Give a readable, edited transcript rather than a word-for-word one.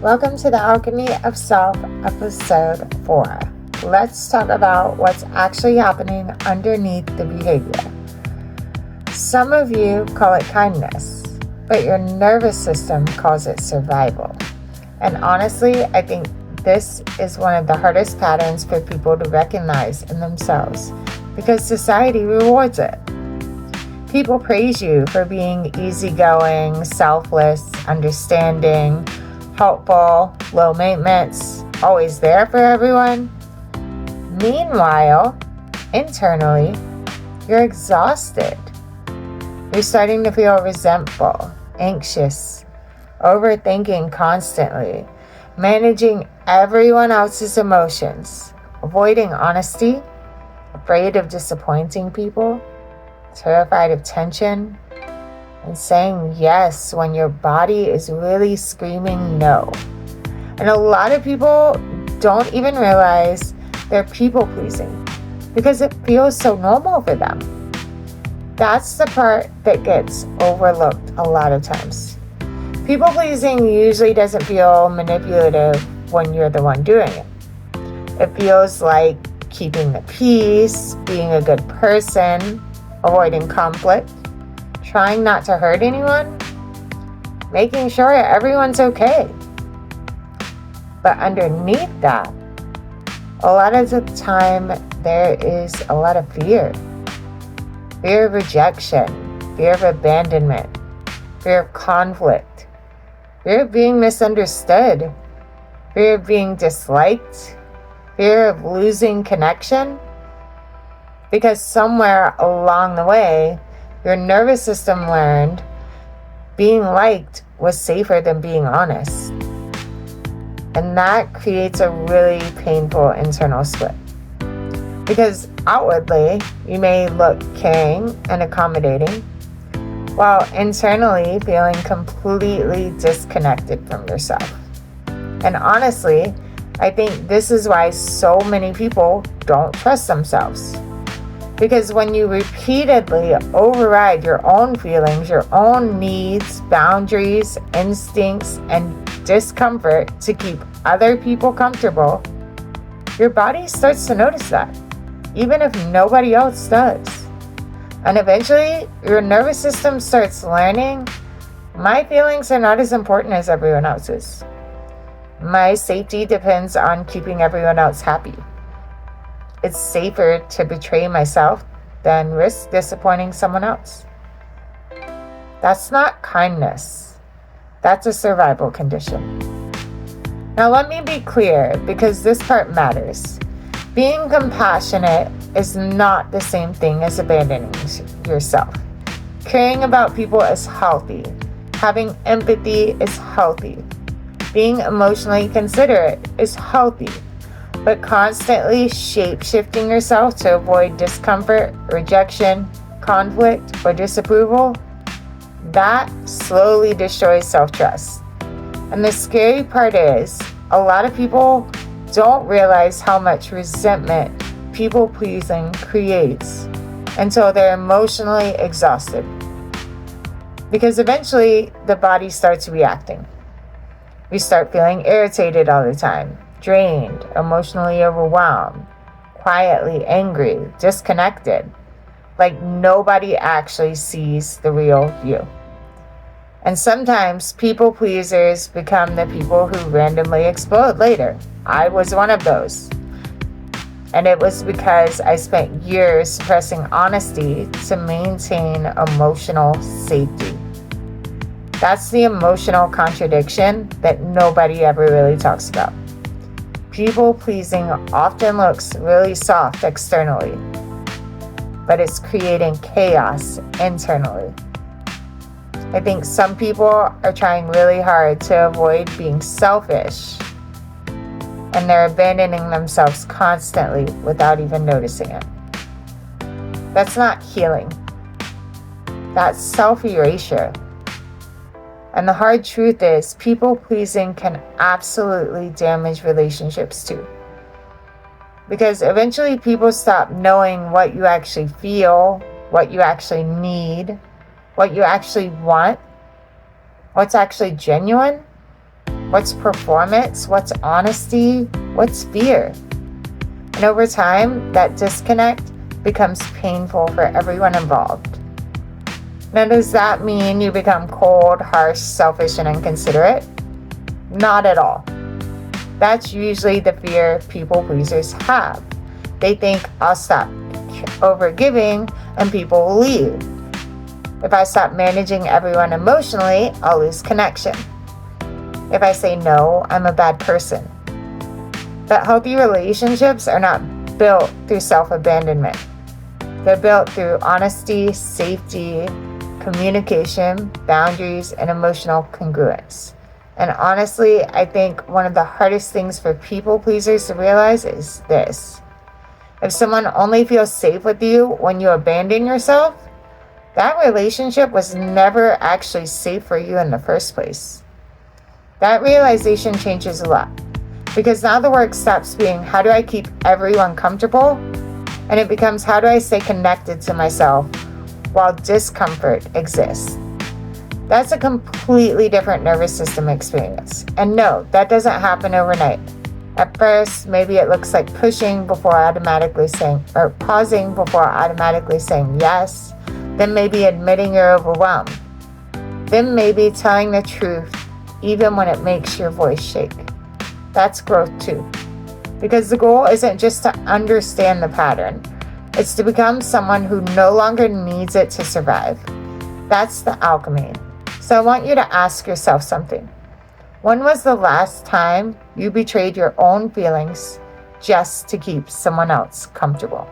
Welcome to the Alchemy of Self, episode 4. Let's talk about what's actually happening underneath the behavior. Some of you call it kindness, but your nervous system calls it survival. And honestly, I think this is one of the hardest patterns for people to recognize in themselves because society rewards it. People praise you for being easygoing, selfless, understanding, helpful, low maintenance, always there for everyone. Meanwhile, internally, you're exhausted. You're starting to feel resentful, anxious, overthinking constantly, managing everyone else's emotions, avoiding honesty, afraid of disappointing people, terrified of tension, and saying yes when your body is really screaming no. And a lot of people don't even realize they're people pleasing because it feels so normal for them. That's the part that gets overlooked a lot of times. People pleasing usually doesn't feel manipulative when you're the one doing it. It feels like keeping the peace, being a good person, avoiding conflict, trying not to hurt anyone, making sure everyone's okay. But underneath that, a lot of the time there is a lot of fear. Fear of rejection, fear of abandonment, fear of conflict, fear of being misunderstood, fear of being disliked, fear of losing connection. Because somewhere along the way, your nervous system learned being liked was safer than being honest. And that creates a really painful internal split. Because outwardly, you may look caring and accommodating, while internally feeling completely disconnected from yourself. And honestly, I think this is why so many people don't trust themselves. Because when you repeatedly override your own feelings, your own needs, boundaries, instincts, and discomfort to keep other people comfortable, your body starts to notice that, even if nobody else does. And eventually, your nervous system starts learning, my feelings are not as important as everyone else's. My safety depends on keeping everyone else happy. It's safer to betray myself than risk disappointing someone else. That's not kindness. That's a survival condition. Now let me be clear, because this part matters. Being compassionate is not the same thing as abandoning yourself. Caring about people is healthy. Having empathy is healthy. Being emotionally considerate is healthy. But constantly shape-shifting yourself to avoid discomfort, rejection, conflict, or disapproval, that slowly destroys self-trust. And the scary part is, a lot of people don't realize how much resentment people-pleasing creates until they're emotionally exhausted. Because eventually, the body starts reacting. We start feeling irritated all the time, drained, emotionally overwhelmed, quietly angry, disconnected, like nobody actually sees the real you. And sometimes people pleasers become the people who randomly explode later. I was one of those. And it was because I spent years suppressing honesty to maintain emotional safety. That's the emotional contradiction that nobody ever really talks about. People pleasing often looks really soft externally, but it's creating chaos internally. I think some people are trying really hard to avoid being selfish, and they're abandoning themselves constantly without even noticing it. That's not healing. That's self-erasure. And the hard truth is, people pleasing can absolutely damage relationships too. Because eventually people stop knowing what you actually feel, what you actually need, what you actually want, what's actually genuine, What's performance? What's honesty? What's fear? And over time, that disconnect becomes painful for everyone involved. Now, does that mean you become cold, harsh, selfish, and inconsiderate? Not at all. That's usually the fear people pleasers have. They think, I'll stop overgiving and people will leave. If I stop managing everyone emotionally, I'll lose connection. If I say no, I'm a bad person. But healthy relationships are not built through self-abandonment. They're built through honesty, safety, communication, boundaries, and emotional congruence. And honestly, I think one of the hardest things for people pleasers to realize is this. If someone only feels safe with you when you abandon yourself, that relationship was never actually safe for you in the first place. That realization changes a lot, because now the work stops being, how do I keep everyone comfortable? And it becomes, how do I stay connected to myself while discomfort exists? That's a completely different nervous system experience. And no, that doesn't happen overnight. At first, maybe it looks like pushing before automatically saying, or pausing before automatically saying yes. Then maybe admitting you're overwhelmed. Then maybe telling the truth even when it makes your voice shake. That's growth too. Because the goal isn't just to understand the pattern. It's to become someone who no longer needs it to survive. That's the alchemy. So I want you to ask yourself something. When was the last time you betrayed your own feelings just to keep someone else comfortable?